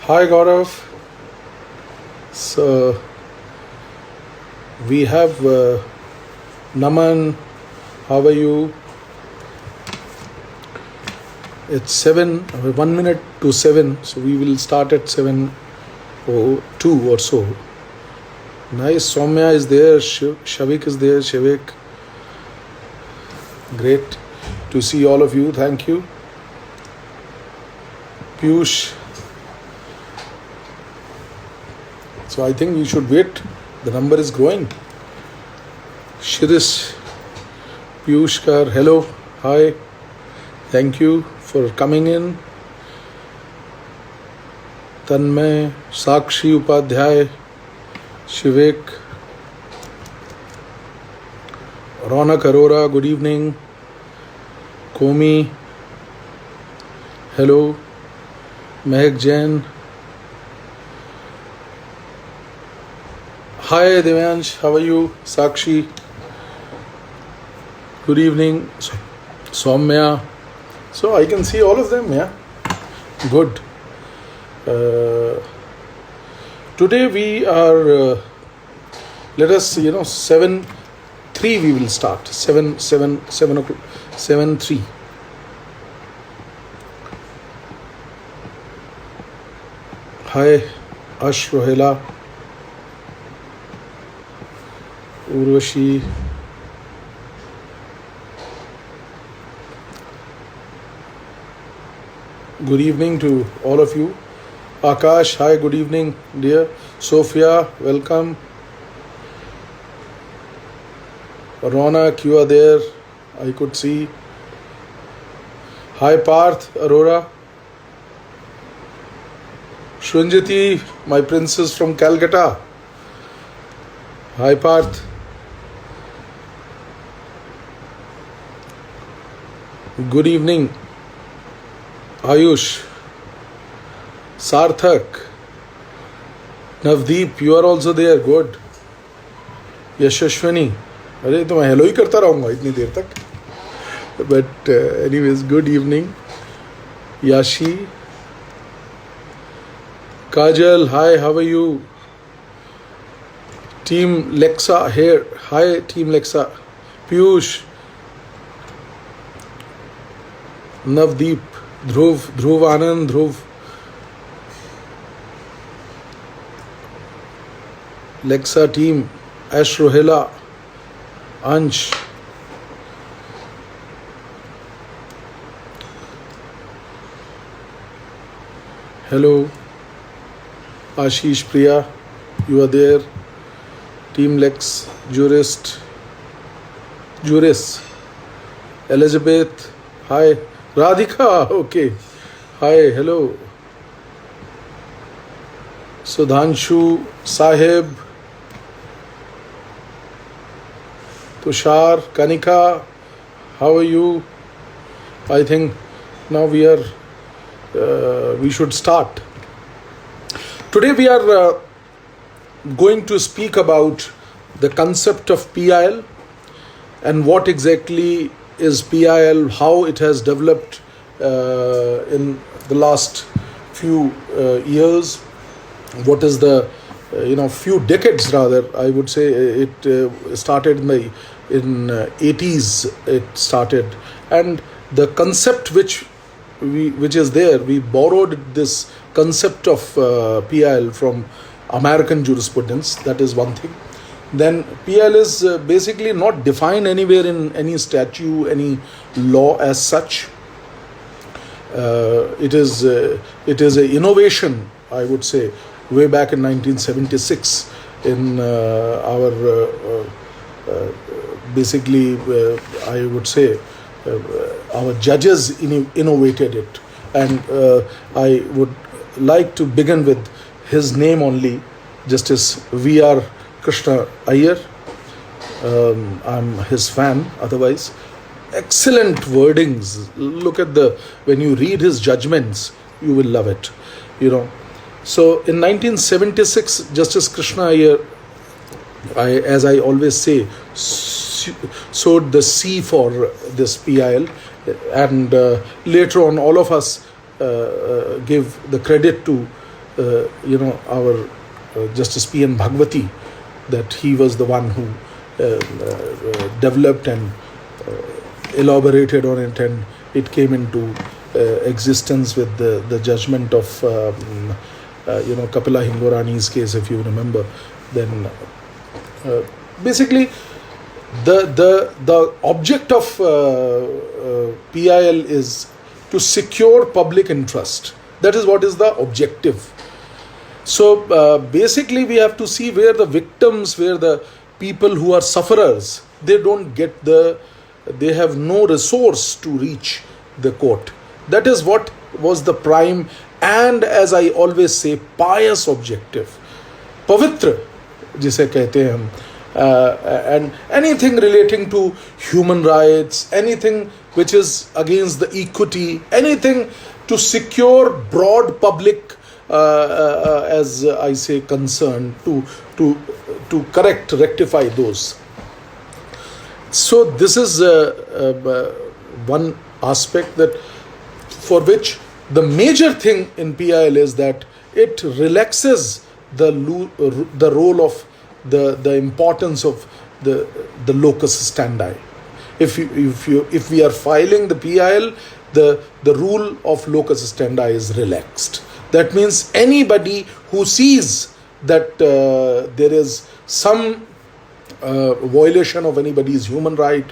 Hi Gaurav. So we have Naman. How are you? It's 1 minute to 7, so we will start at 7:02 or so. Nice. Soumya is there. Shavik is there. Shavik. Great to see all of you. Thank you. Piyush. So I think we should wait. The number is growing. Shirish. Piyush Kar. Hello. Hi. Thank you for coming in. Tanmay. Sakshi Upadhyay. Shivik. Ronak Arora. Good evening. Komi. Hello. Mehak Jain. Hi Devyansh, how are you? Sakshi. Good evening. Soumya. So I can see all of them, yeah? Good. Today we are, let us, 7:03 we will start. 7 o'clock, 7:03. Hi, Ash Rohela. Urvashi. Good evening to all of you. Akash, hi, good evening, dear. Sophia, welcome. Ronak, you are there. I could see. Hi, Parth, Arora. Shrinjati, my princess from Calcutta. Hi, Parth. Good evening. Ayush. Sarthak. Navdeep, you are also there. Good. Yashashwani. अरे तो मैं hello ही करता रहूँगा इतनी देर तक. But anyways, good evening. Yashi. Kajal, hi, how are you? Team Lexa here. Hi, Team Lexa. Piyush. Navdeep. Dhruv Anand. Dhruv. Lexa team. Ash Rohela. Ansh. Hello. Ashish Priya. You are there. Team Lex. Juris. Elizabeth. Hi. Radhika. Okay. Hi. Hello. Sudhanshu. Sahib. Tushar. Kanika. How are you? I think now we should start. Today we are going to speak about the concept of PIL and what exactly is PIL, how it has developed in the last few years, what is the few decades rather, I would say. It started in 80s it started, and the concept which is there, we borrowed this concept of PIL from American jurisprudence. That is one thing. Then PIL is basically not defined anywhere in any statute, any law as such. It is an innovation, I would say, way back in 1976 in our I would say our judges innovated it, and I would like to begin with his name only, Justice V.R. Krishna Iyer. I'm his fan. Otherwise, excellent wordings. Look at when you read his judgments, you will love it. So in 1976, Justice Krishna Iyer, as I always say, sowed the seed for this PIL, and later on all of us give the credit to our Justice P.N. Bhagwati, that he was the one who developed and elaborated on it, and it came into existence with the judgment of Kapila Hingorani's case, if you remember. Then basically the object of PIL is to secure public interest. That is what is the objective. So basically we have to see where the victims, where the people who are sufferers, they have no resource to reach the court. That is what was the prime and, as I always say, pious objective. Pavitra, jise kehte hain hum. And anything relating to human rights, anything which is against the equity, anything to secure broad public, as I say, concern, to rectify those. So this is one aspect that for which the major thing in PIL is that it relaxes the role of the importance of the locus standi. If we are filing the PIL, the rule of locus standi is relaxed. That means anybody who sees that there is some violation of anybody's human right,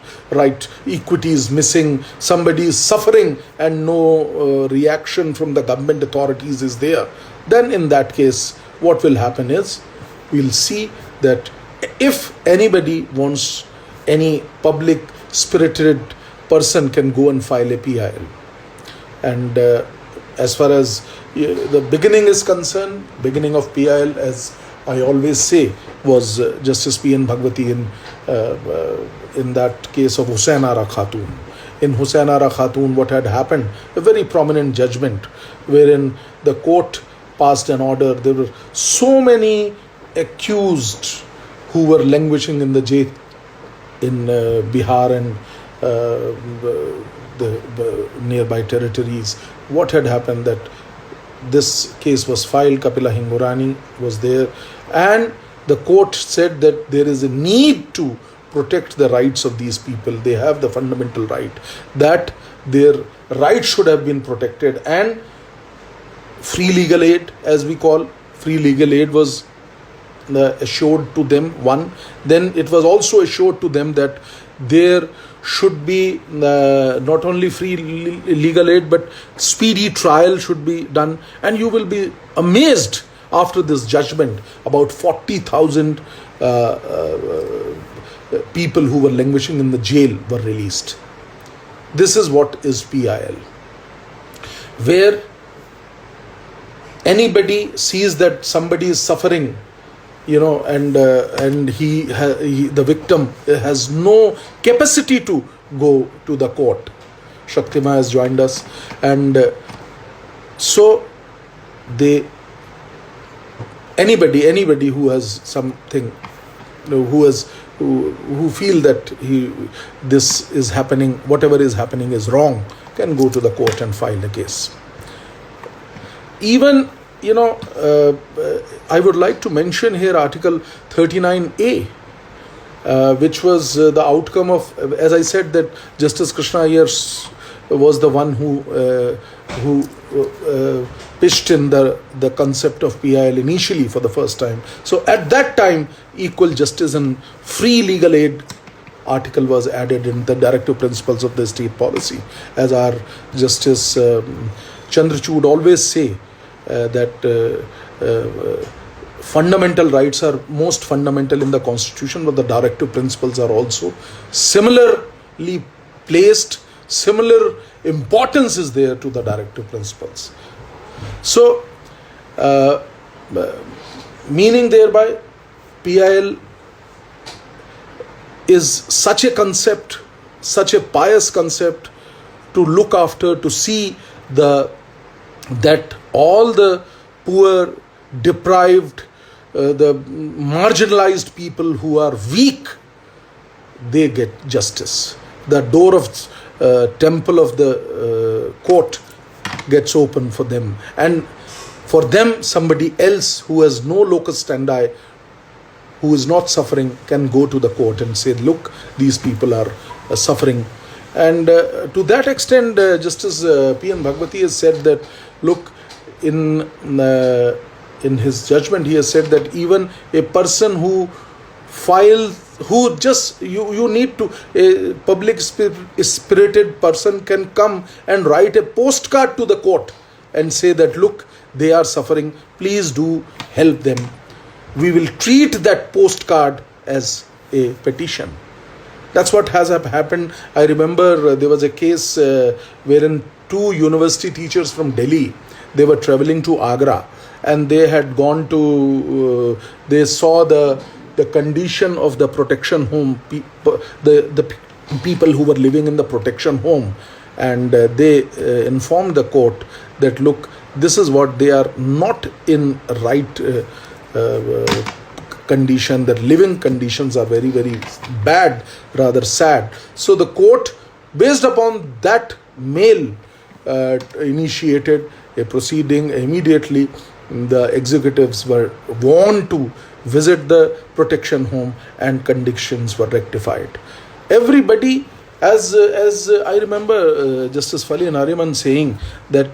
equity is missing, somebody is suffering and no reaction from the government authorities is there, then in that case what will happen is, we'll see that if anybody wants, any public spirited person can go and file a PIL. And as far as the beginning is concerned, beginning of PIL, as I always say, was Justice P.N. Bhagwati in that case of Hussain Ara Khatun. In Hussain Ara Khatun, what had happened, a very prominent judgment wherein the court passed an order. There were so many accused who were languishing in the jail in Bihar and the nearby territories. What had happened, that this case was filed, Kapila Hingorani was there, and the court said that there is a need to protect the rights of these people. They have the fundamental right, that their rights should have been protected, and free legal aid, as we call, free legal aid was assured to them, one. Then it was also assured to them that there should be not only free legal aid, but speedy trial should be done. And you will be amazed, after this judgment, about 40,000 people who were languishing in the jail were released. This is what is PIL, where anybody sees that somebody is suffering, and the victim has no capacity to go to the court. Shaktima has joined us, and so anybody who has something, who feel that this is happening, whatever is happening is wrong, can go to the court and file a case. Even I would like to mention here Article 39A, which was the outcome of, as I said, that Justice Krishna Iyer was the one who pitched in the concept of PIL initially for the first time. So at that time, equal justice and free legal aid article was added in the directive principles of the state policy. As our Justice Chandrachud always say, that fundamental rights are most fundamental in the constitution, but the directive principles are also similarly placed. Similar importance is there to the directive principles. So meaning thereby, PIL is such a concept, such a pious concept, to look after, to see that all the poor, deprived, the marginalized people who are weak, they get justice. The door of temple of the court gets open for them. And For them, somebody else who has no locus standi, who is not suffering, can go to the court and say, look, these people are suffering. And to that extent, Justice P.N. Bhagwati has said that, look, in his judgment, he has said that even a person who files, who just, you need to, a public spirited person can come and write a postcard to the court and say that, look, they are suffering, please do help them. We will treat that postcard as a petition. That's what has happened. I remember there was a case wherein two university teachers from Delhi, they were traveling to Agra, and they had gone to, they saw the condition of the protection home, the people who were living in the protection home, and they informed the court that, look, this is what they are not in right condition. Their living conditions are very, very bad, rather sad. So the court, based upon that mail, initiated a proceeding. Immediately the executives were warned to visit the protection home and conditions were rectified. Everybody, as I remember Justice Fali Nariman saying that,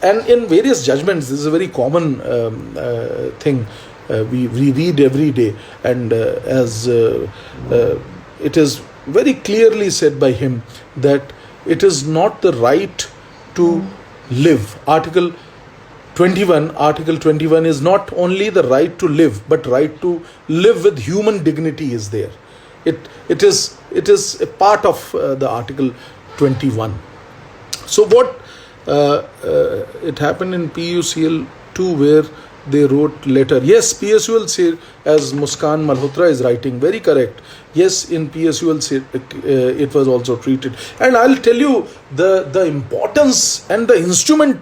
and in various judgments, this is a very common thing we read every day, and as it is very clearly said by him that it is not the right to live. Article 21 is not only the right to live, but right to live with human dignity is there. It is a part of the Article 21. So what it happened in PUCL 2, where they wrote letter. Yes, PSUL say, as Muskan Malhotra is writing, very correct. Yes, in PSUL say, it was also treated. And I'll tell you the importance and the instrument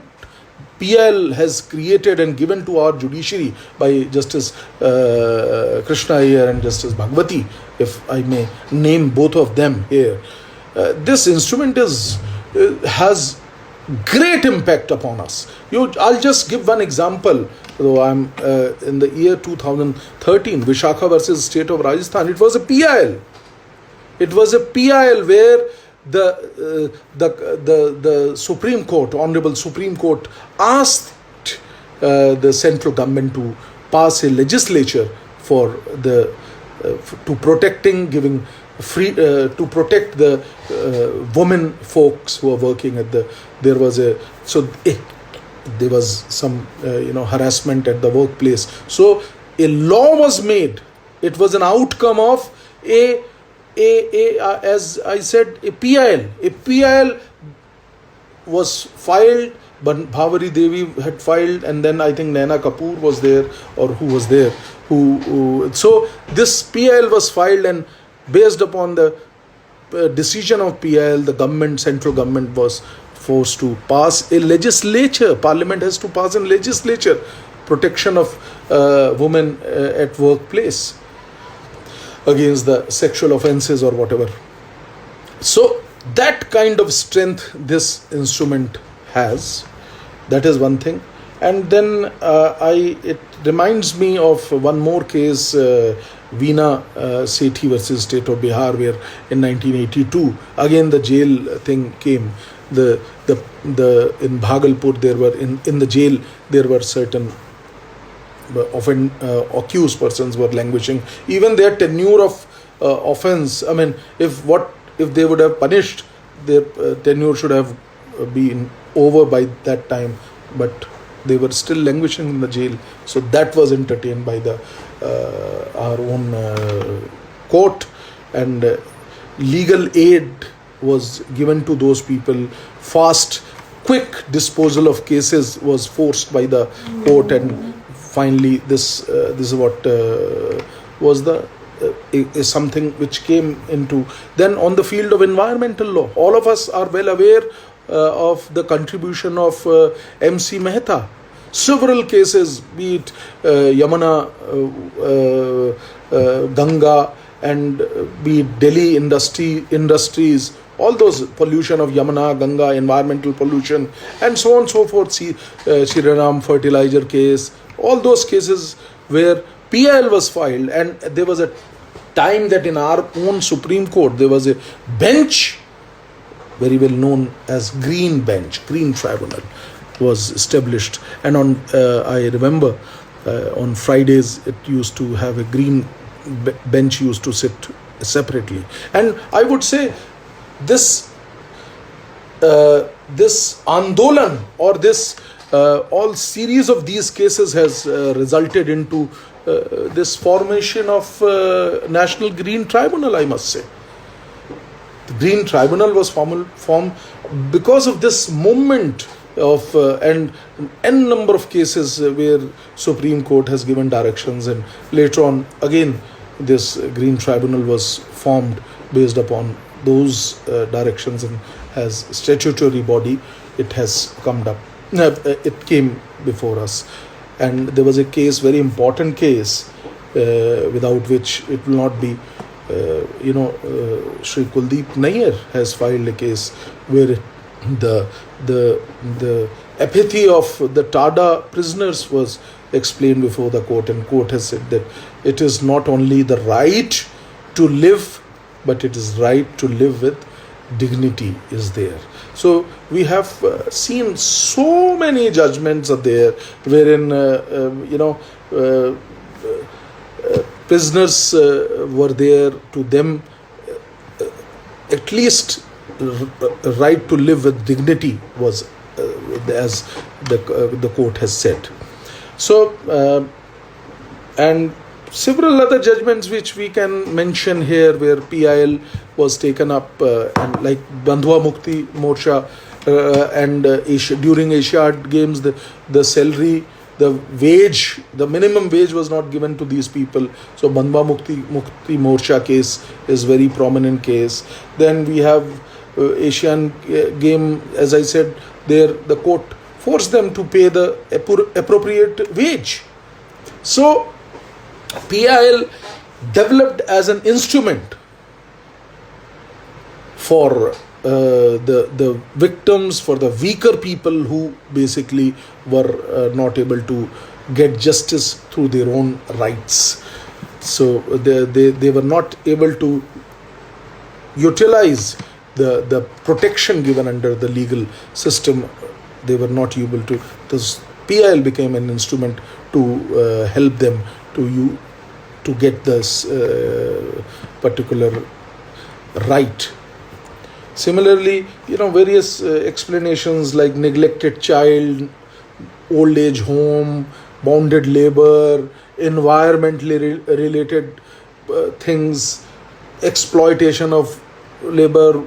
PIL has created and given to our judiciary by Justice Krishna Iyer and Justice Bhagwati, if I may name both of them here. This instrument has great impact upon us. I'll just give one example. Though I'm in the year 2013, Vishakha versus State of Rajasthan, it was a PIL. It was a PIL where the Supreme Court, Honorable Supreme Court, asked the central government to pass a legislature for the to protecting, giving free to protect the women folks who are working at the. There was some harassment at the workplace. So a law was made. It was an outcome of as I said, a PIL. A PIL was filed, but Bhavari Devi had filed, and then I think Naina Kapoor was there, or who was there. So this PIL was filed, and based upon the decision of PIL, the central government was forced to pass a legislature. Parliament has to pass a legislature, protection of women at workplace against the sexual offences or whatever. So that kind of strength this instrument has. That is one thing. And then it reminds me of one more case, Veena Sethi versus State of Bihar, where in 1982 again the jail thing came. In Bhagalpur there were in the jail there were certain often accused persons were languishing. Even their tenure of offence, I mean, if they would have punished, their tenure should have been over by that time, but they were still languishing in the jail. So that was entertained by our own court, and legal aid was given to those people. Fast, quick disposal of cases was forced by the court, and finally this is what was is something which came into. Then on the field of environmental law, all of us are well aware of the contribution of MC Mehta. Several cases, be it Yamuna, Ganga, and be it Delhi industries, all those pollution of Yamuna, Ganga, environmental pollution, and so on and so forth. See, Shriram fertilizer case, all those cases where PIL was filed, and there was a time that in our own Supreme Court there was a bench, very well known as Green Bench, Green Tribunal, was established. And on I remember on Fridays it used to have a green bench used to sit separately. And I would say this this Andolan, or this all series of these cases has resulted into this formation of National Green Tribunal, I must say. The Green Tribunal was formed because of this movement of and n number of cases where Supreme Court has given directions, and later on again this Green Tribunal was formed based upon those directions, and as statutory body it has come up. It came before us, and there was a case, very important case, without which it will not be. Shri Kuldeep Nayyar has filed a case where the apathy of the Tada prisoners was explained before the court, and court has said that it is not only the right to live, but it is right to live with dignity is there. So we have seen so many judgments are there wherein prisoners were there, to them at least right to live with dignity was as the court has said. So and several other judgments which we can mention here where PIL was taken up, and like Bandhua Mukti Morcha and during Asiad Games, the salary, the wage, the minimum wage was not given to these people. So Bandhua Mukti Morcha case is very prominent case. Then we have Asian Game, as I said, there the court forced them to pay the appropriate wage. So PIL developed as an instrument for the victims, for the weaker people who basically were not able to get justice through their own rights. So they were not able to utilize the protection given under the legal system. They were not able to. This PIL became an instrument to help them to get this particular right. Similarly, various explanations like neglected child, old age home, bonded labor, environmentally related things, exploitation of labor,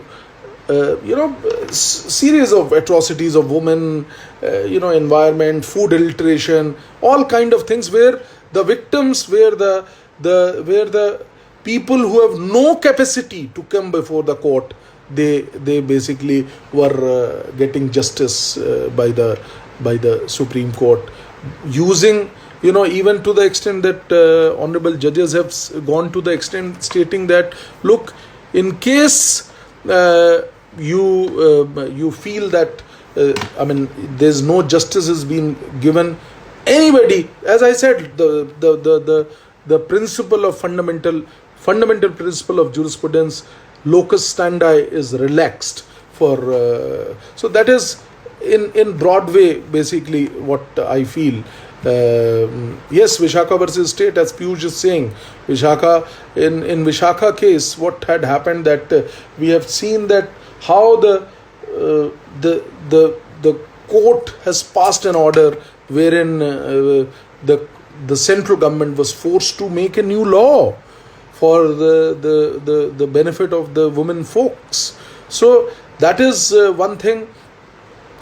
series of atrocities of women, environment, food adulteration, all kind of things where the victims, where the people who have no capacity to come before the court, they basically were getting justice by the Supreme Court, using even to the extent that honorable judges have gone to the extent stating that, look, in case you feel that there's no justice is being given anybody, as I said, the principle of fundamental principle of jurisprudence, locus standi, is relaxed for so that is in broad way basically what I feel. Yes, Vishaka versus State, as Piyush is saying, Vishaka, in Vishaka case, what had happened, that we have seen that how the court has passed an order wherein the central government was forced to make a new law for the benefit of the women folks. So that is one thing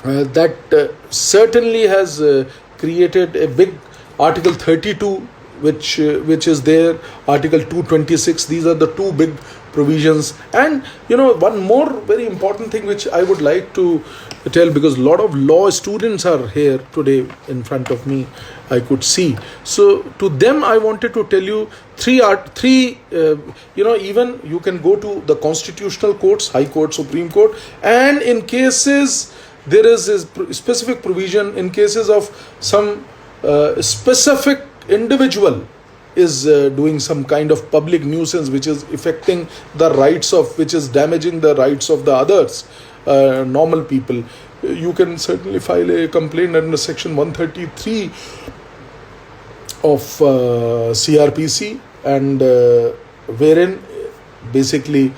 that certainly has created a big Article 32, which is there, Article 226. These are the two big provisions. And one more very important thing which I would like to tell, because a lot of law students are here today in front of me, I could see. So to them I wanted to tell you three even you can go to the constitutional courts, High Court, Supreme Court, and in cases there is a specific provision in cases of some specific individual is doing some kind of public nuisance which is affecting the rights of, which is damaging the rights of the others, normal people. You can certainly file a complaint under section 133 of CRPC, and wherein basically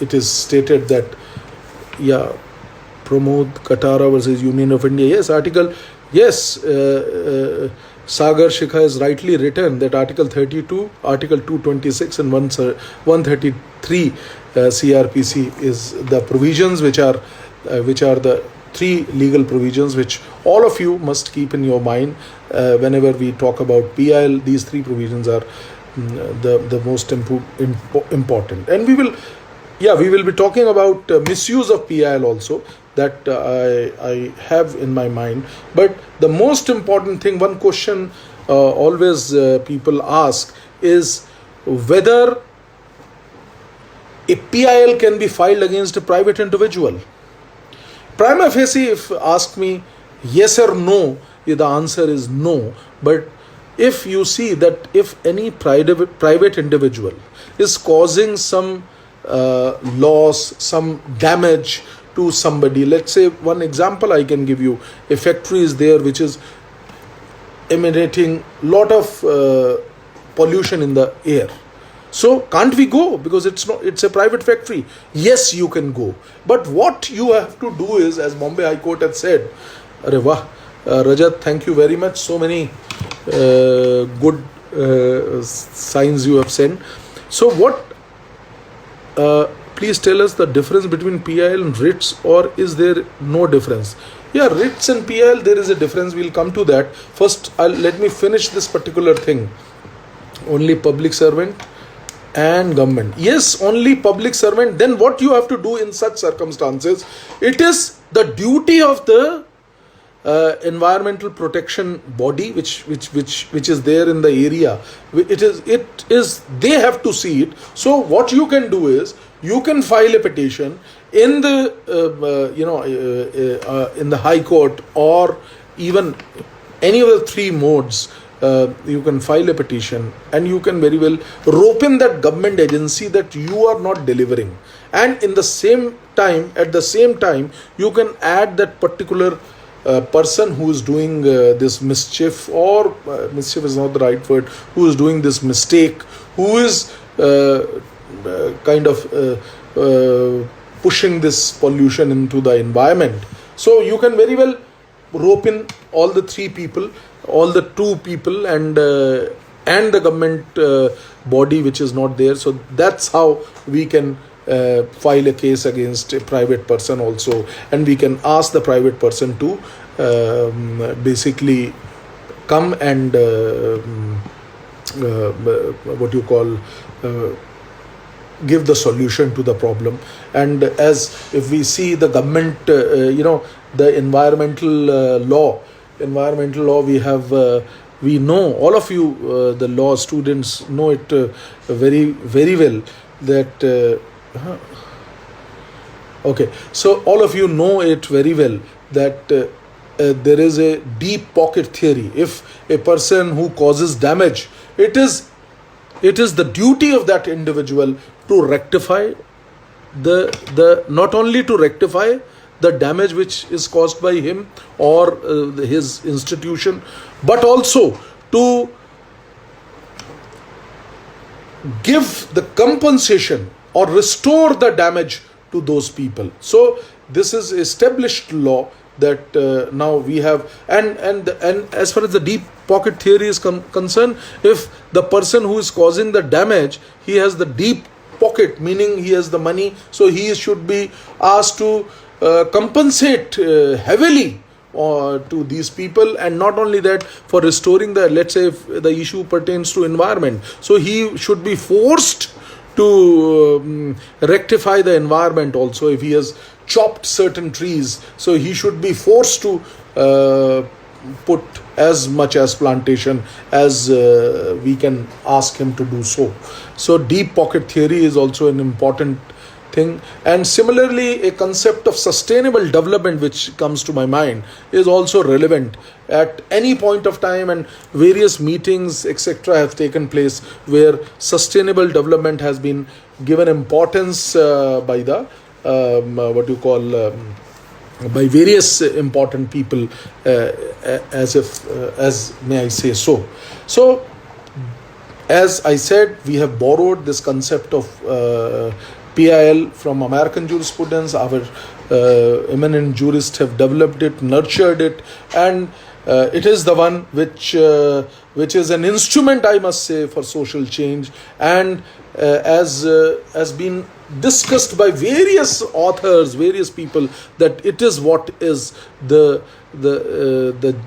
it is stated that Pramod Katara versus Union of India. Yes, Sagar Shikha has rightly written that Article 32, Article 226 and 133 CRPC is the provisions which are the three legal provisions which all of you must keep in your mind whenever we talk about PIL. These three provisions are the most important, and we will be talking about misuse of PIL also, that I have in my mind. But the most important thing, one question always people ask is whether a PIL can be filed against a private individual. Prima facie, if ask me yes or no, the answer is no. But if you see that if any private individual is causing some loss, some damage to somebody, let's say one example I can give you, a factory is there which is emanating lot of pollution in the air. So can't we go because it's a private factory? Yes, you can go, but what you have to do is, as Bombay High Court had said, Rajat, thank you very much, so many good signs you have sent. So what please tell us the difference between PIL and writs, or is there no difference? Writs and PIL, there is a difference. We'll come to that. First, let me finish this particular thing. Only public servant and government. Yes, only public servant. Then what you have to do in such circumstances, it is the duty of the environmental protection body which is there in the area. It is they have to see it. So what you can do is you can file a petition in the in the High Court, or even any of the three modes. You can file a petition and you can very well rope in that government agency that you are not delivering, and at the same time you can add that particular person who is doing this mischief, or mischief is not the right word, who is doing this mistake, who is pushing this pollution into the environment. So you can very well rope in all the three people, all the two people, and the government body which is not there. So that's how we can file a case against a private person also, and we can ask the private person to basically come and give the solution to the problem. And as if we see the government, the environmental law, we have we know, all of you the law students know it very very well, that so all of you know it very well that there is a deep pocket theory. If a person who causes damage, it is the duty of that individual to rectify the not only to rectify the damage which is caused by him or his institution, but also to give the compensation or restore the damage to those people. So this is established law that now we have, and as far as the deep pocket theory is concerned, if the person who is causing the damage, he has the deep pocket, meaning he has the money, so he should be asked to compensate heavily to these people, and not only that, for restoring the, let's say if the issue pertains to environment, so he should be forced to rectify the environment also. If he has chopped certain trees, so he should be forced to put as much as plantation as we can ask him to do so. So deep pocket theory is also an important thing. And similarly, a concept of sustainable development which comes to my mind is also relevant at any point of time, and various meetings etc. have taken place where sustainable development has been given importance by the what you call by various important people, as may I say so. So as I said, we have borrowed this concept of PIL from American jurisprudence. Our eminent jurists have developed it, nurtured it, and it is the one which is an instrument, I must say, for social change, and has been discussed by various authors, various people, that it is what is the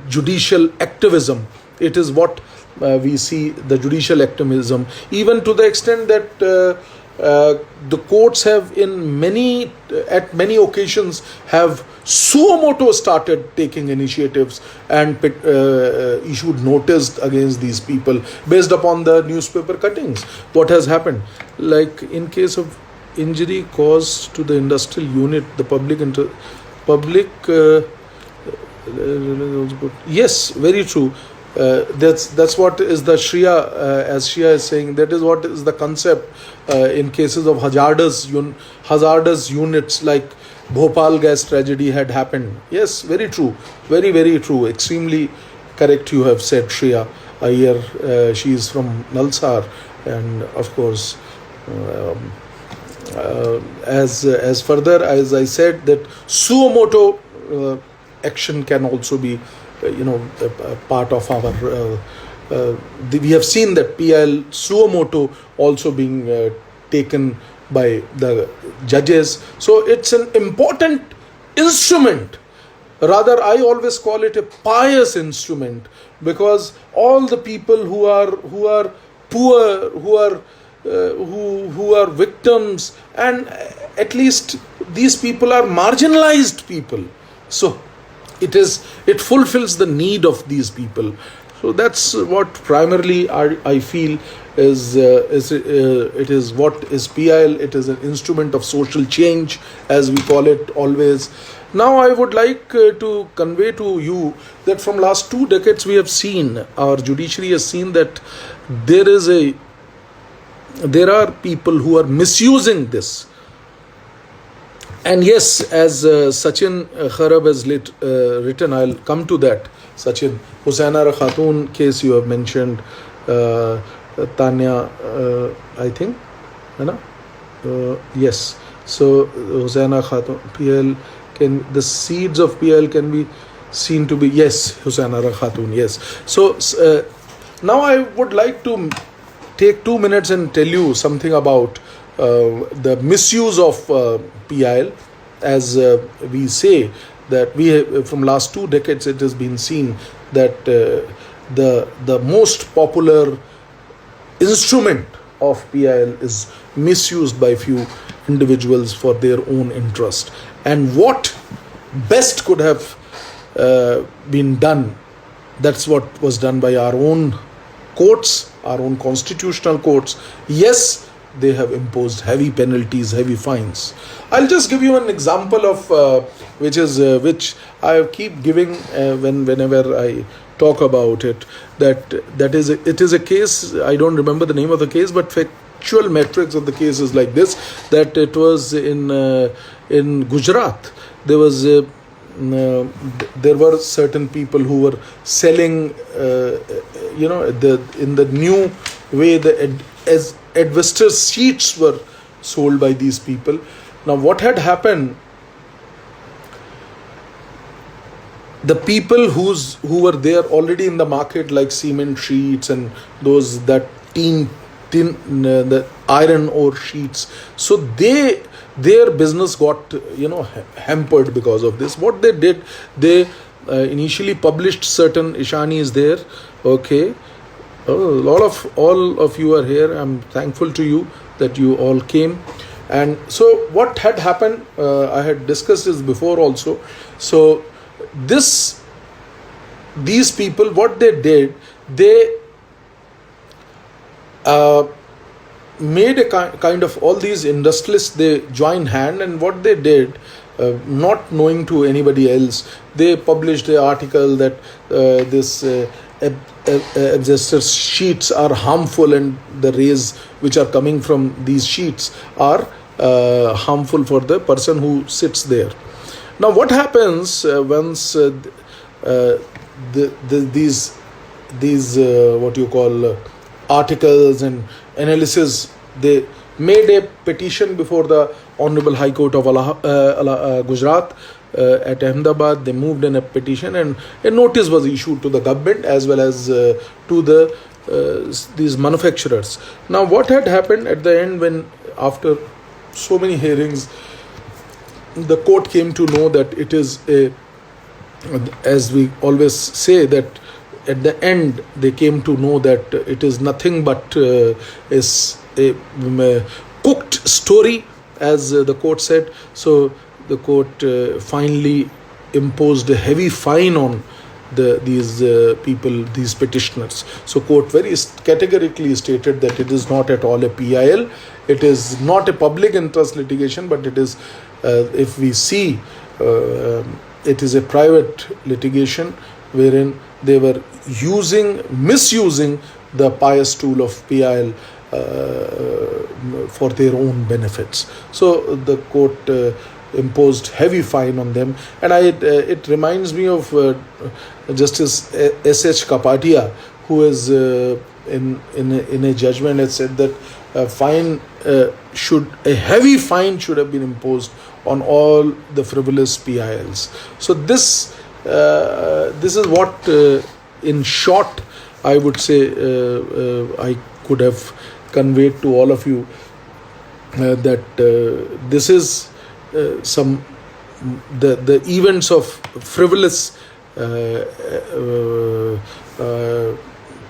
judicial activism. It is what we see the judicial activism, even to the extent that the courts have at many occasions have suo moto started taking initiatives and issued notice against these people based upon the newspaper cuttings. What has happened, like in case of injury caused to the industrial unit, the public yes, very true. That's what is the Shriya, as Shriya is saying, that is what is the concept in cases of hazardous units, like Bhopal gas tragedy had happened. Yes, very true, very, very true, extremely correct you have said, Shriya Iyer. She is from Nalsar, and of course as further as I said, that suo moto action can also be a part of our we have seen that PIL suo moto also being taken by the judges. So it's an important instrument. Rather, I always call it a pious instrument, because all the people who are poor, who are victims, and at least these people are marginalized people. So it fulfills the need of these people. So that's what primarily I feel is it is what is PIL. It is an instrument of social change, as we call it always. Now I would like to convey to you that from last 2 decades we have seen, our judiciary has seen, that there are people who are misusing this. And yes, as Sachin Kharab has written, I'll come to that. Sachin, Husaina Khatun case you have mentioned, Tanya, I think, yes. So Husaina Khatun, PIL, the seeds of PIL can be seen to be, yes, Husaina Khatun, yes. So now I would like to take 2 minutes and tell you something about the misuse of PIL. As we say that we have, from last 2 decades it has been seen that the most popular instrument of PIL is misused by few individuals for their own interest. And what best could have been done, that's what was done by our own courts, our own constitutional courts. Yes, they have imposed heavy penalties, heavy fines. I'll just give you an example of which I keep giving whenever I talk about it. It is a case, I don't remember the name of the case, but factual metrics of the case is like this: that it was in Gujarat. There was there were certain people who were selling, in the new way, as asbestos sheets were sold by these people. Now, what had happened? The people who were there already in the market, like cement sheets and those that the iron ore sheets. So their business got hampered because of this. What they did, they initially published certain Ishanis there. Okay. All of you are here. I'm thankful to you that you all came. And so what had happened, I had discussed this before also. So these people, what they did, they made a kind of, all these industrialists, they joined hand, and what they did, not knowing to anybody else, they published an article that this asbestos sheets are harmful, and the rays which are coming from these sheets are harmful for the person who sits there. Now what happens once these what you call articles and analysis, they made a petition before the Honorable High Court of Gujarat at Ahmedabad. They moved in a petition, and a notice was issued to the government as well as to these manufacturers. Now what had happened at the end, when after so many hearings, the court came to know that it is as we always say, that at the end they came to know that it is nothing but is a cooked story, as the court said. So the court finally imposed a heavy fine on these people, these petitioners. So court very categorically stated that it is not at all a PIL, it is not a public interest litigation, but it is, if we see, it is a private litigation wherein they were misusing the pious tool of PIL for their own benefits. So the court imposed heavy fine on them, and it reminds me of Justice S.H. Kapadia, who is in a judgment had said that a heavy fine should have been imposed on all the frivolous PILs. So this is what, in short, I would say I could have conveyed to all of you, that this is the events of frivolous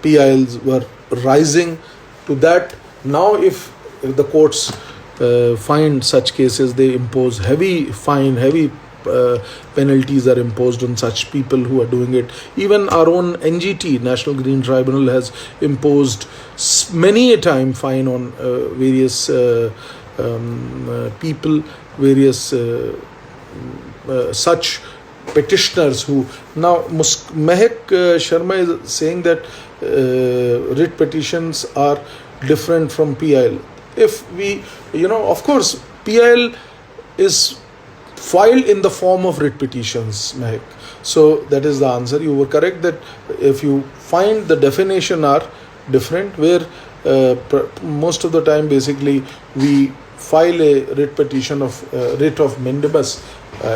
PILs were rising to that. Now if the courts find such cases, they impose heavy fine, heavy penalties are imposed on such people who are doing it. Even our own NGT, National Green Tribunal, has imposed many a time fine on various people, various such petitioners who now Mehak Sharma is saying that writ petitions are different from PIL. If we, of course, PIL is filed in the form of writ petitions, Mehak. So that is the answer. You were correct that if you find the definition are different, where most of the time basically we file a writ petition of writ of mandamus,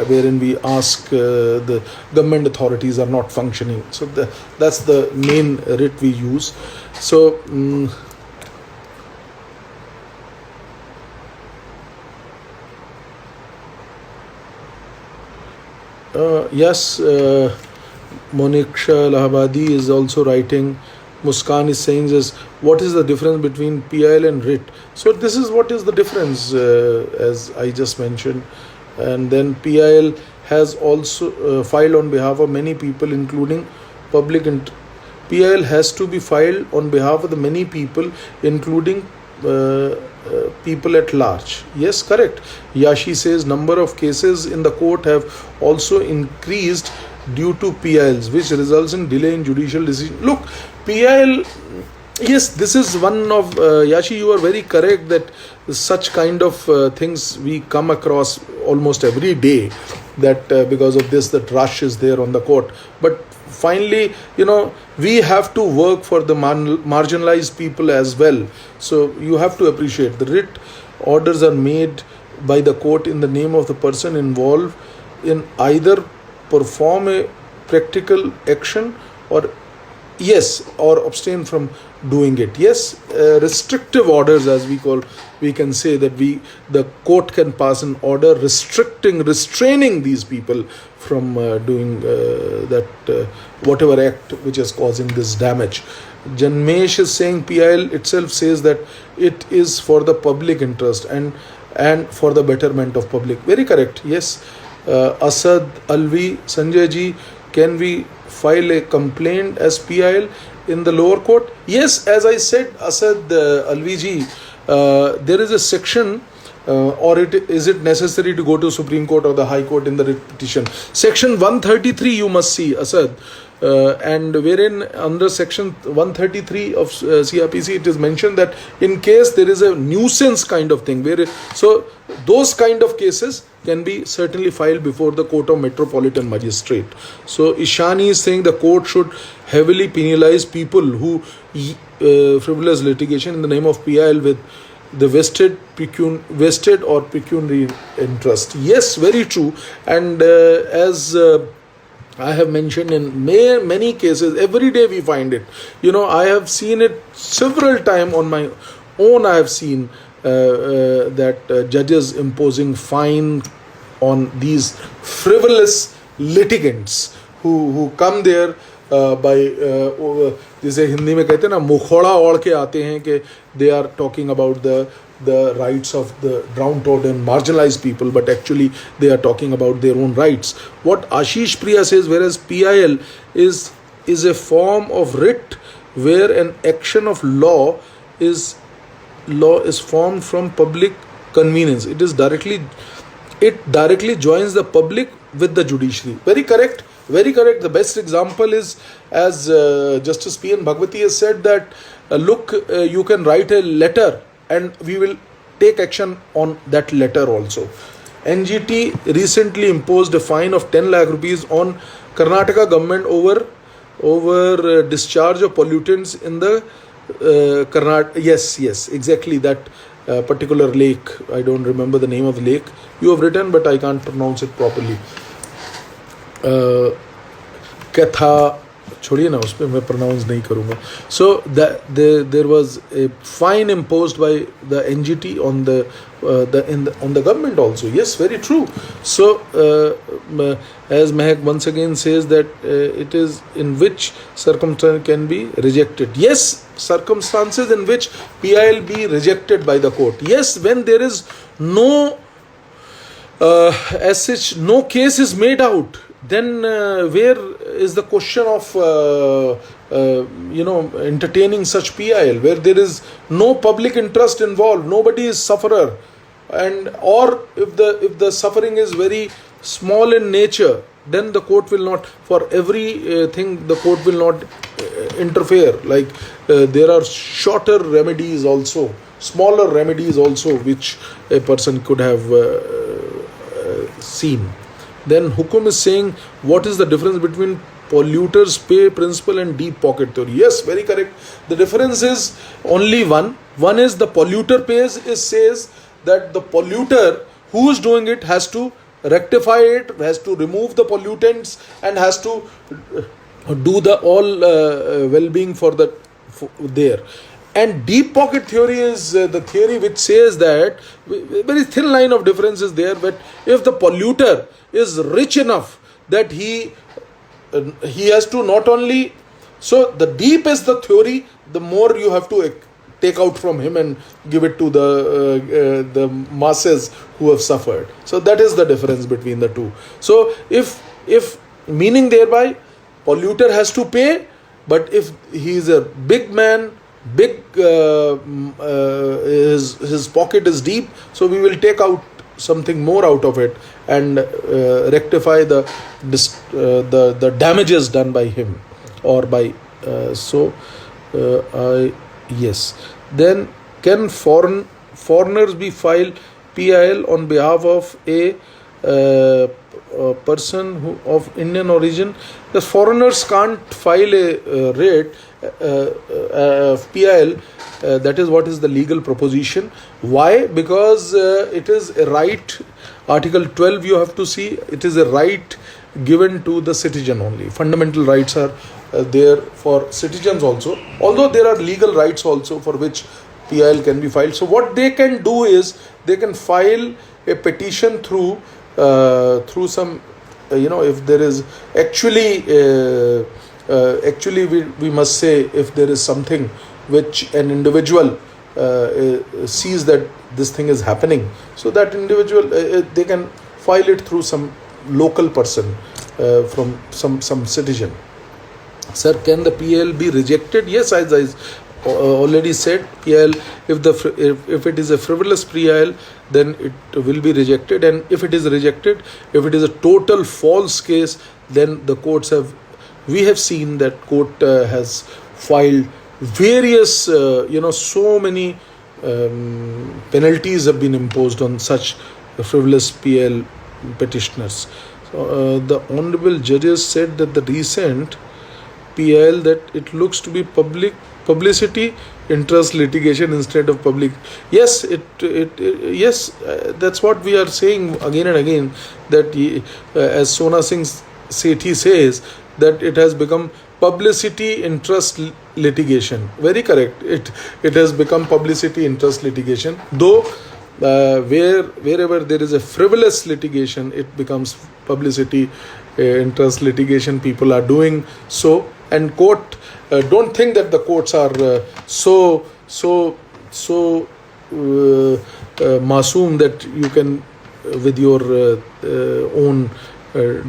wherein we ask the government authorities are not functioning. So that's the main writ we use. So yes, Moniksha Lahabadi is also writing. Muskan is saying this, what is the difference between PIL and writ? So this is what is the difference, as I just mentioned. And then PIL has also filed on behalf of many people, including public. PIL has to be filed on behalf of the many people, including people at large. Yes, correct. Yashi says number of cases in the court have also increased due to PILs, which results in delay in judicial decision. Look, PIL, yes, this is one of, Yashi, you are very correct that such kind of things we come across almost every day, that because of this, that rush is there on the court. But finally, we have to work for the marginalized people as well. So you have to appreciate the writ orders are made by the court in the name of the person involved in either perform a practical action or Yes, or abstain from doing it. Yes, restrictive orders, as we can say that the court can pass an order restraining these people from doing that whatever act which is causing this damage. Janmesh is saying PIL itself says that it is for the public interest and for the betterment of public. Very correct. Yes. Asad Alvi, Sanjay ji, can we file a complaint as PIL in the lower court? Yes, as I said, Asad Alvi ji, there is a section, or is it necessary to go to Supreme Court or the High Court in the writ petition? Section 133 you must see, Asad. And wherein under section 133 of CRPC it is mentioned that in case there is a nuisance kind of thing, so those kind of cases can be certainly filed before the Court of Metropolitan Magistrate. So Ishani is saying the court should heavily penalize people who frivolous litigation in the name of PIL with the vested or pecuniary interest. Yes, very true. And as I have mentioned in many cases, every day we find it. I have seen it several times on my own. I have seen that judges imposing fine on these frivolous litigants who come there by जैसे हिंदी में कहते हैं ना, मुखौड़ा ओढ़ के आते हैं कि they are talking about the rights of the downtrodden, marginalized people, but actually they are talking about their own rights. What Ashish Priya says, whereas PIL is a form of writ where an action of law is formed from public convenience. It directly joins the public with the judiciary. Very correct. Very correct. The best example is, as Justice P.N. Bhagwati has said, that look, you can write a letter and we will take action on that letter also. NGT recently imposed a fine of 10 lakh rupees on Karnataka government over discharge of pollutants in the Karnataka. Yes, exactly that particular lake. I don't remember the name of the lake. You have written, but I can't pronounce it properly. Katha, छोड़िए ना, उस पर मैं pronounce नहीं करूँगा. So there was a fine imposed by the NGT on the government also. Yes, very true. So as Mehak once again says that it is in which circumstance can be rejected. Yes, circumstances in which PIL be rejected by the court. Yes, when there is no as such no case is made out, then where is the question of entertaining such PIL, where there is no public interest involved, nobody is sufferer, or if the suffering is very small in nature, then the court will not, for every thing the court will not interfere. Like there are shorter remedies also, smaller remedies also, which a person could have seen. Then Hukum is saying, what is the difference between polluter's pay principle and deep pocket theory? Yes, very correct. The difference is only one. One is the polluter pays, says that the polluter who is doing it has to rectify it, has to remove the pollutants, and has to do the all well-being for there. And deep pocket theory is the theory which says that very thin line of difference is there, but if the polluter is rich enough that he has to not only, so the deep is the theory, the more you have to take out from him and give it to the masses who have suffered. So that is the difference between the two. So if meaning thereby polluter has to pay, but if he is a big man, his pocket is deep, so we will take out something more out of it and rectify the damages done by him or by yes. Then can foreigners be filed PIL on behalf of a person who of Indian origin? The foreigners can't file a rate PIL. That is what is the legal proposition. Why? Because it is a right. Article 12 you have to see. It is a right given to the citizen only. Fundamental rights are there for citizens also, although there are legal rights also for which PIL can be filed. So what they can do is they can file a petition through some if there is actually we must say, if there is something which an individual sees that this thing is happening, so that individual they can file it through some local person, from some citizen. Sir, can the PIL be rejected? Yes, as I already said, PIL, if it is a frivolous PIL, then it will be rejected, and if it is rejected, if it is a total false case, then the courts we have seen that court has filed various so many penalties have been imposed on such frivolous PIL petitioners. So, the honorable judges said that the recent PIL, that it looks to be publicity interest litigation instead of public. Yes, yes, that's what we are saying again and again, that as Sona Singh Sethi says, that it has become publicity interest litigation. Very correct. It has become publicity interest litigation. Though wherever there is a frivolous litigation, it becomes publicity interest litigation. People are doing so, and court don't think that the courts are so masoom that you can with your own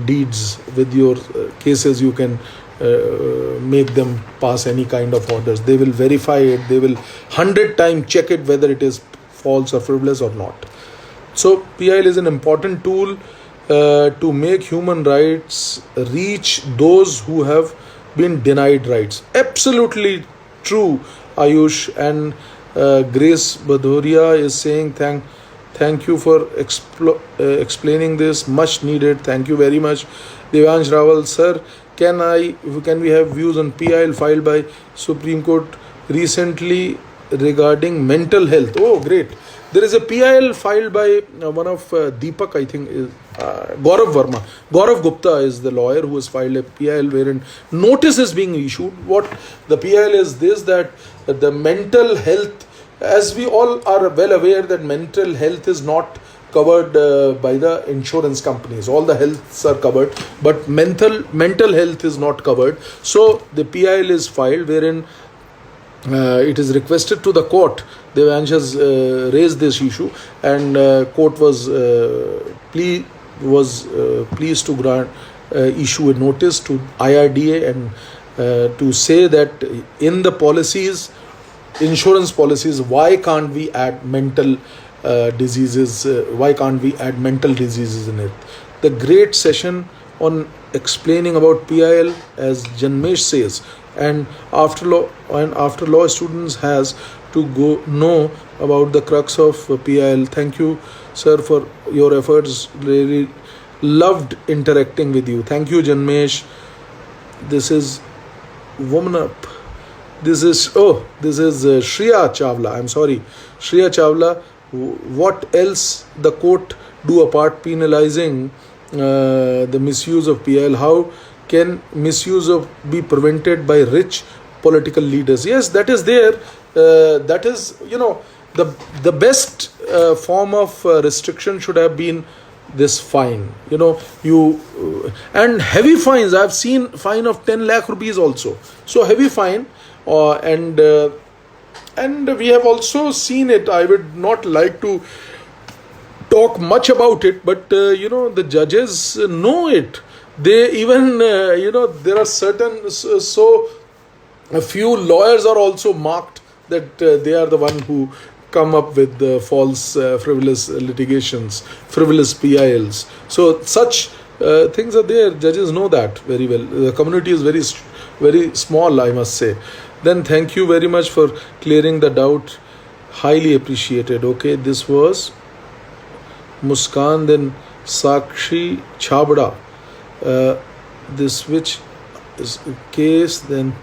deeds, with your cases, you can make them pass any kind of orders. They will verify it. They will 100 times check it whether it is false or frivolous or not. So PIL is an important tool to make human rights reach those who have been denied rights. Absolutely true, Ayush. And Grace Badhoria is saying thank you for explaining this, much needed. Thank you very much. Devansh Rawal, sir, can we have views on PIL filed by Supreme Court recently regarding mental health? Oh, great. There is a PIL filed by one of Deepak, I think, is Gaurav Verma. Gaurav Gupta is the lawyer who has filed a PIL wherein notice is being issued. What the PIL is this, that the mental health, as we all are well aware, that mental health is not covered by the insurance companies. All the healths are covered, but mental health is not covered. So the PIL is filed wherein it is requested to the court. Devansh has raised this issue, and court was pleased to grant issue a notice to IRDA and to say that in the policies, insurance policies, why can't we add mental diseases? Why can't we add mental diseases in it? The great session on explaining about PIL, as Janmesh says, and after law students has to go know about the crux of PIL. Thank you, sir, for your efforts. Really loved interacting with you. Thank you, Janmesh. This is Woman Up. This is Shriya Chawla. I'm sorry, Shriya Chawla. What else the court do apart penalizing the misuse of PIL? How can misuse be prevented by rich political leaders? Yes, that is there. That is, the best form of restriction should have been this fine. And heavy fines. I've seen fine of 10 lakh rupees also. So heavy fine, and we have also seen it. I would not like to talk much about it, but the judges know it. They even there are certain, so a few lawyers are also marked that they are the one who come up with the false frivolous litigations, frivolous PILs. So such things are there. Judges know that very well. The community is very, very small, I must say. Then thank you very much for clearing the doubt. Highly appreciated. Okay, this was Muskan, then Sakshi Chabda. This which is case, then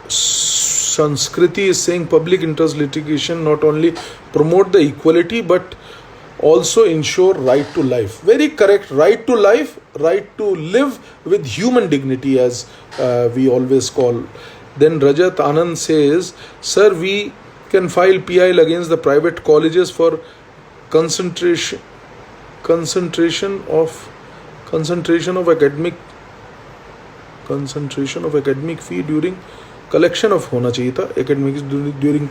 Sanskriti is saying public interest litigation not only promote the equality but also ensure right to life. Very correct. Right to life, right to live with human dignity, as we always call. Then Rajat Anand says, sir, we can file PIL against the private colleges for concentration of academic fee during collection of होना चाहिए था academics during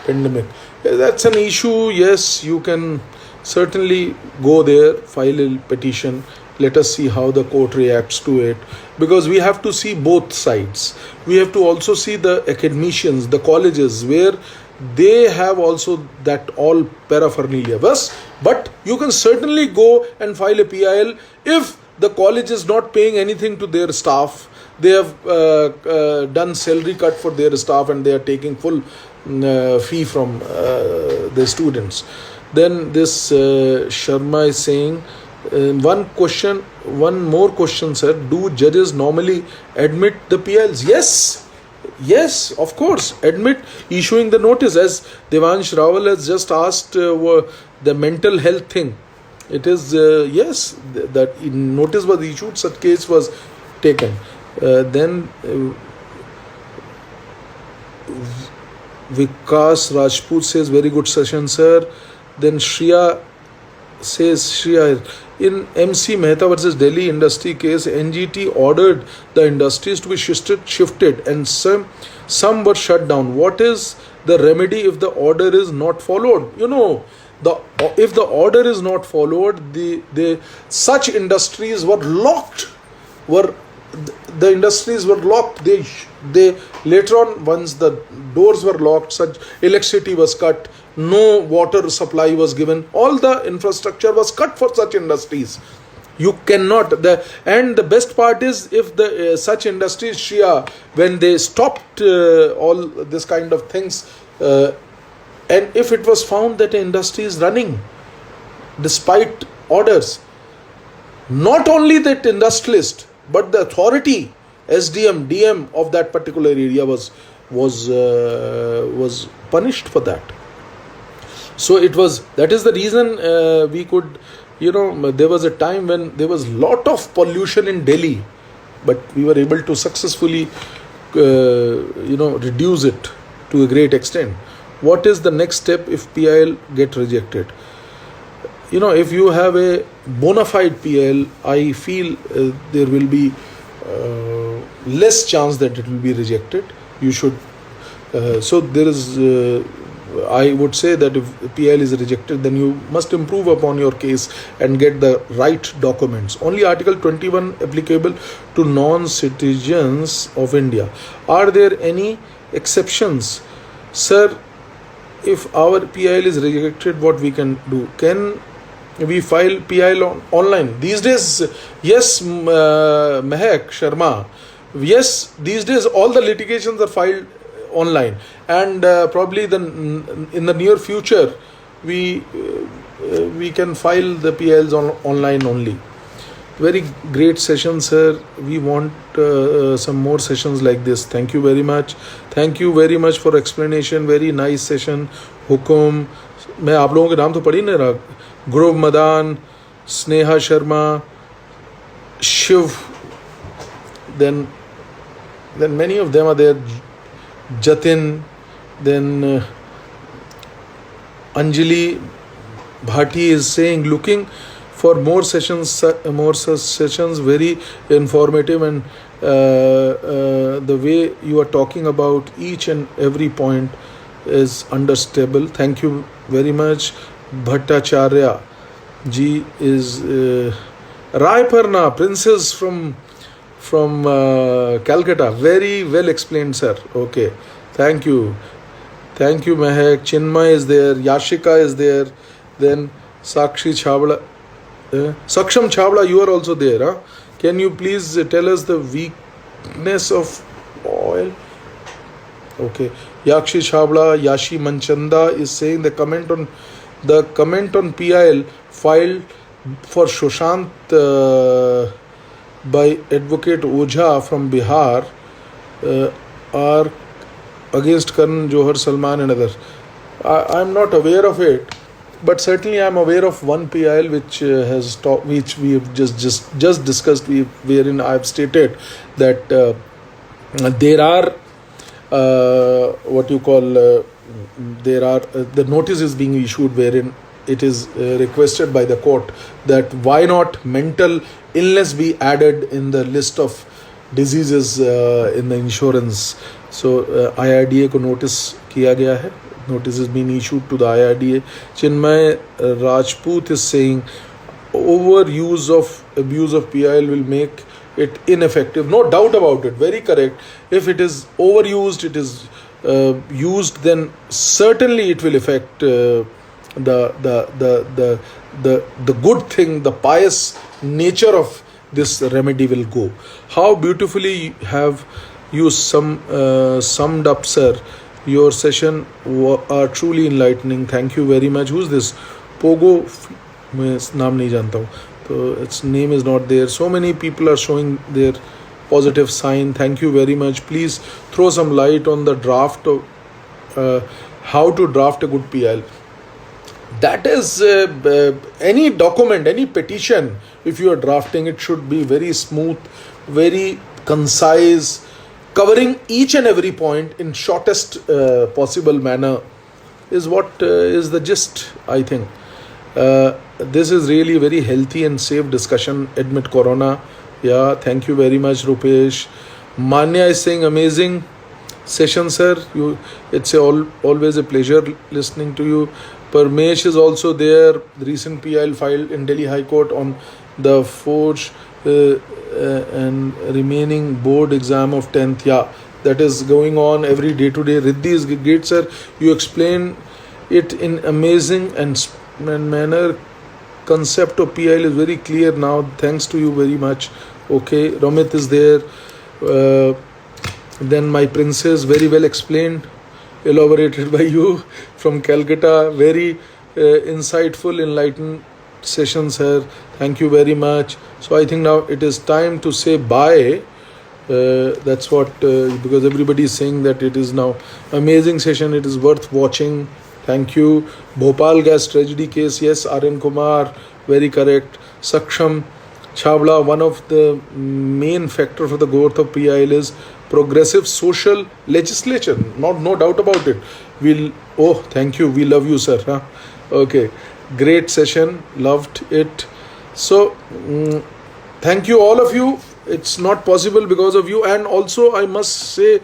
pandemic. That's an issue. Yes, you can certainly go there, file a petition. Let us see how the court reacts to it, because we have to see both sides. We have to also see the academicians, the colleges, where they have also that all paraphernalia. But you can certainly go and file a PIL if the college is not paying anything to their staff. They have done salary cut for their staff and they are taking full fee from the students. Then this Sharma is saying, one more question, sir. Do judges normally admit the PILs? Yes, of course. Admit issuing the notice, as Devansh Rawal has just asked the mental health thing. It is, yes, that notice was issued, such case was taken. Then Vikas Rajput says, very good session, sir. Then Shriya says, in MC Mehta versus Delhi industry case, NGT ordered the industries to be shifted and some were shut down. What is the remedy if the order is not followed? If the order is not followed, such industries were locked. The industries were locked. They later on, once the doors were locked, such electricity was cut, no water supply was given, all the infrastructure was cut for such industries. You cannot. And the best part is, if the such industries, Shia, when they stopped all this kind of things, and if it was found that an industry is running despite orders, not only that industrialist, but the authority, SDM, DM of that particular area was punished for that. So that is the reason we could, there was a time when there was lot of pollution in Delhi, but we were able to successfully, reduce it to a great extent. What is the next step if PIL get rejected? If you have a bona fide PIL, I feel there will be less chance that it will be rejected. You should. So there is. I would say that if PIL is rejected, then you must improve upon your case and get the right documents. Only Article 21 applicable to non-citizens of India. Are there any exceptions? Sir, if our PIL is rejected, what we can do? Can we file PIL online? These days, yes, Mehak Sharma. Yes, these days all the litigations are filed online, and probably in the near future we can file the PILs online only. Very great session, sir. We want some more sessions like this. Thank you very much. Thank you very much for explanation. Very nice session. Hukum. मैं आप लोगों के नाम तो पढ़ी नहीं रहा. Groove Madan, Sneha Sharma, Shiv. Then many of them are there. Jatin, then Anjali Bhati is saying, looking for more sessions, very informative, and the way you are talking about each and every point is understandable. Thank you very much. Bhattacharya ji is Raiparna, princess from Calcutta. Very well explained, sir. Okay. Thank you, Mehak. Chinmay is there. Yashika is there. Then Sakshi Chhabla. Saksham Chhabla, you are also there. Huh? Can you please tell us the weakness of oil? Okay. Yakshi Chhabla, Yashi Manchanda is saying the comment on PIL filed for Shoshant by Advocate Ojha from Bihar are against Karan Johar, Salman and others. I am not aware of it. But certainly, I'm aware of one PIL which which we have just discussed. Wherein I have stated that there are what you call there are the notice is being issued wherein it is requested by the court that why not mental illness be added in the list of diseases in the insurance. So IRDA को notice किया गया है. Notice is being issued to the IRDA. Chinmay Rajput is saying overuse of abuse of PIL will make it ineffective. No doubt about it. Very correct. If it is overused, it is used, then certainly it will affect the good thing, the pious nature of this remedy will go. How beautifully have you summed up, sir. Your session are truly enlightening. Thank you very much. Who's this? Pogo, मैं नाम नहीं जानता हूँ. So its name is not there. So many people are showing their positive sign. Thank you very much. Please throw some light on the draft of how to draft a good PIL. That is any document, any petition, if you are drafting, it should be very smooth, very concise, covering each and every point in shortest possible manner is what is the gist, I think. This is really very healthy and safe discussion amid Corona. Yeah, thank you very much, Rupesh. Manya is saying amazing session, sir. It's always a pleasure listening to you. Parmesh is also there. The recent PIL filed in Delhi High Court on the forged and remaining board exam of 10th. Yeah, that is going on every day to day. Riddhi is great, sir. You explain it in amazing and manner. Concept of PIL is very clear now. Thanks to you very much. Okay, Ramit is there. Then my princess, very well explained, elaborated by you from Calcutta. Very insightful, enlightened session, sir. Thank you very much. So I think now it is time to say bye. That's what because everybody is saying that it is now amazing session. It is worth watching. Thank you. Bhopal gas tragedy case. Yes, RN Kumar. Very correct. Saksham Chawla. One of the main factor for the growth of PIL is progressive social legislation. No doubt about it. Thank you. We love you, sir. Huh? Okay. Great session. Loved it. So, thank you all of you. It's not possible because of you. And also, I must say,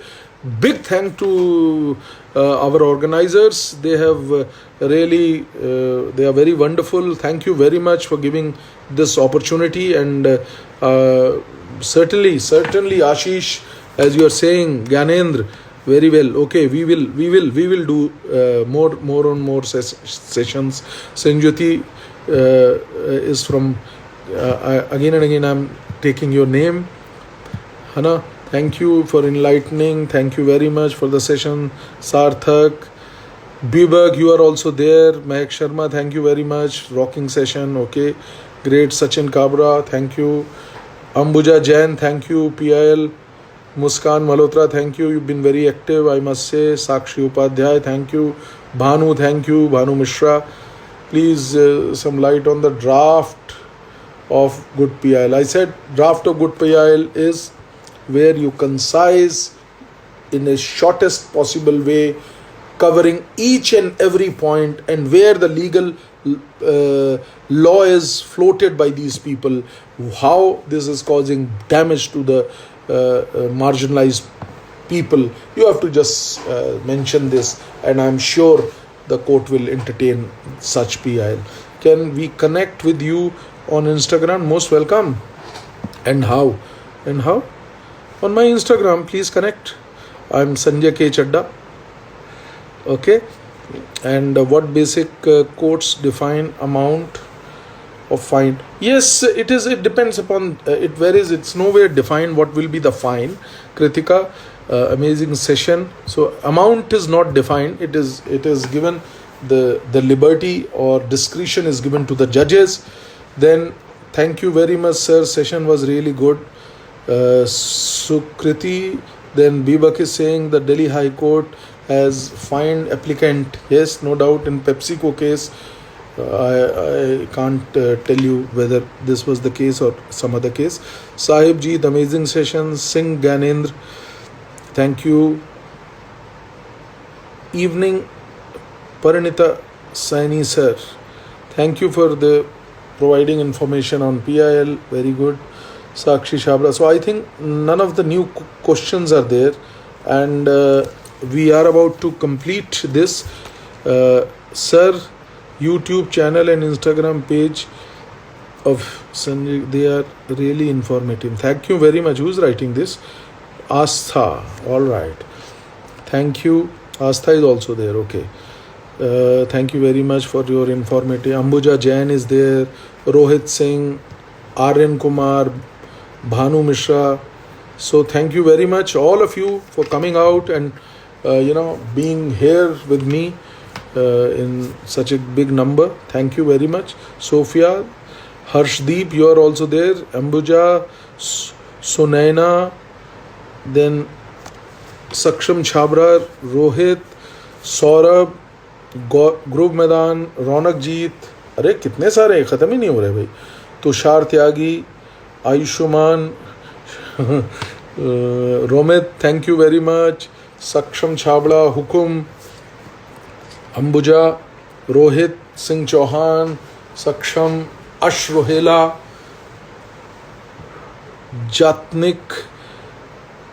big thank to our organizers. They have really, they are very wonderful. Thank you very much for giving this opportunity. And certainly, Ashish, as you are saying, Gyanendra, very well. Okay, we will do more sessions. Sanjyoti is from again and again. I'm taking your name, Hana. Thank you for enlightening. Thank you very much for the session. Sarthak, Bibak, you are also there. Mahek Sharma, thank you very much. Rocking session. Okay, great. Sachin Kabra, thank you. Ambuja Jain, thank you. PIL. Muskan Malhotra, thank you. You've been very active, I must say. Sakshi Upadhyay, thank you. Bhanu, thank you. Bhanu Mishra, please some light on the draft of good PIL. I said draft of good PIL is where you concise in a shortest possible way, covering each and every point, and where the legal law is floated by these people, how this is causing damage to the marginalized people. You have to just mention this, and I'm sure the court will entertain such PIL. Can we connect with you on Instagram? Most welcome. And how? On my Instagram, please connect. I'm Sanjay K. Chadda. Okay. And what basic courts define amount of fine? Yes, it depends upon, it varies. It's nowhere defined what will be the fine. Kritika, amazing session. So amount is not defined. It is given, the liberty or discretion is given to the judges. Then thank you very much, sir. Session was really good. Sukriti, then Bibak is saying the Delhi High Court has fined applicant. Yes, no doubt in PepsiCo case. I can't tell you whether this was the case or some other case. Sahib Jeet, amazing session. Singh Ganendra, thank you. Evening, Paranita Saini sir, thank you for the providing information on PIL. Very good. Sakshi Shabra. So I think none of the new questions are there, and we are about to complete this. Sir, YouTube channel and Instagram page of Sanjay, they are really informative. Thank you very much. Who's writing this? Astha. All right. Thank you. Astha is also there. Okay. Thank you very much for your informative. Ambuja Jain is there. Rohit Singh, Aryan Kumar, Bhanu Mishra. So thank you very much, all of you, for coming out and being here with me in such a big number. Thank you very much. Sophia, Harshdeep, you are also there. Ambuja, Sunaina, then Saksham Chhabra, Rohit, Saurabh, group मैदान, रौनक जीत, अरे कितने सारे, ख़त्म ही नहीं हो रहे भाई. Tushar Tyagi, Ayushmann, Romit, thank you very much. Saksham Chhabra, हुकुम, अंबुजा, रोहित सिंह चौहान, सक्षम, अश Rohela, जातनिक,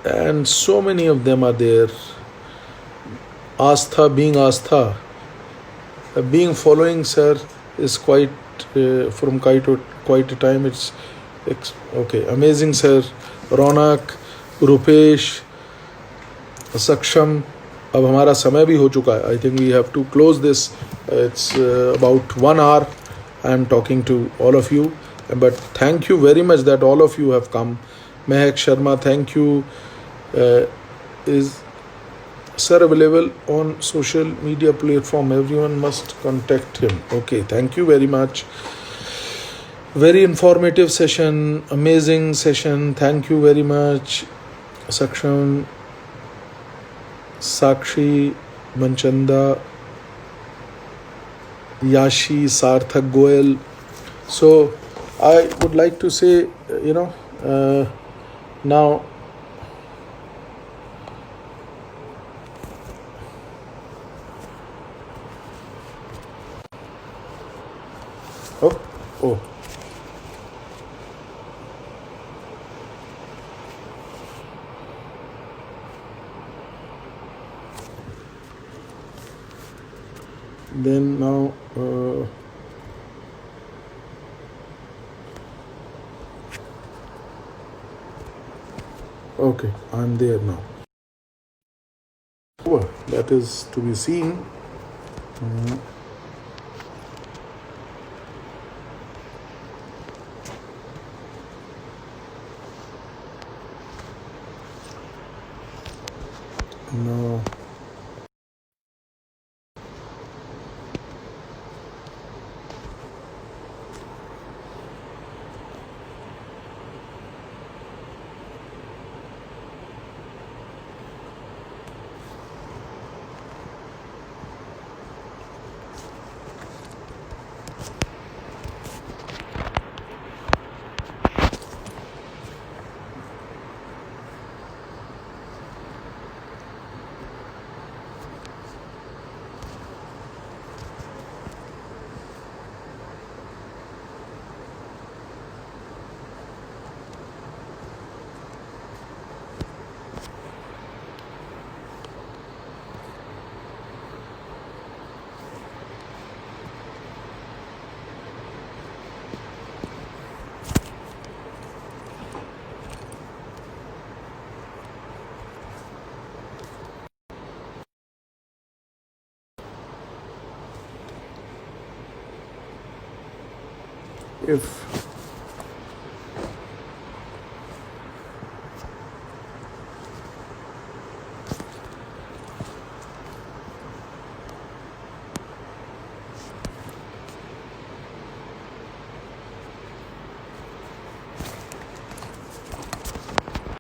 and so many of them are there. Astha, being following sir is quite from quite a time. It's okay. Amazing sir. रौनक, रुपेश, सक्षम. अब हमारा समय भी हो चुका है. I think we have to close this. It's about 1 hour. I am talking to all of you, but thank you very much that all of you have come. Mehak Sharma, thank you. Is sir available on social media platform? Everyone must contact him. Okay, thank you very much. Very informative session, amazing session. Thank you very much. Saksham, Sakshi, Manchanda, Yashi, Sarthak, Goel. So I would like to say, now oh then now okay, I'm there now. That is to be seen. No. If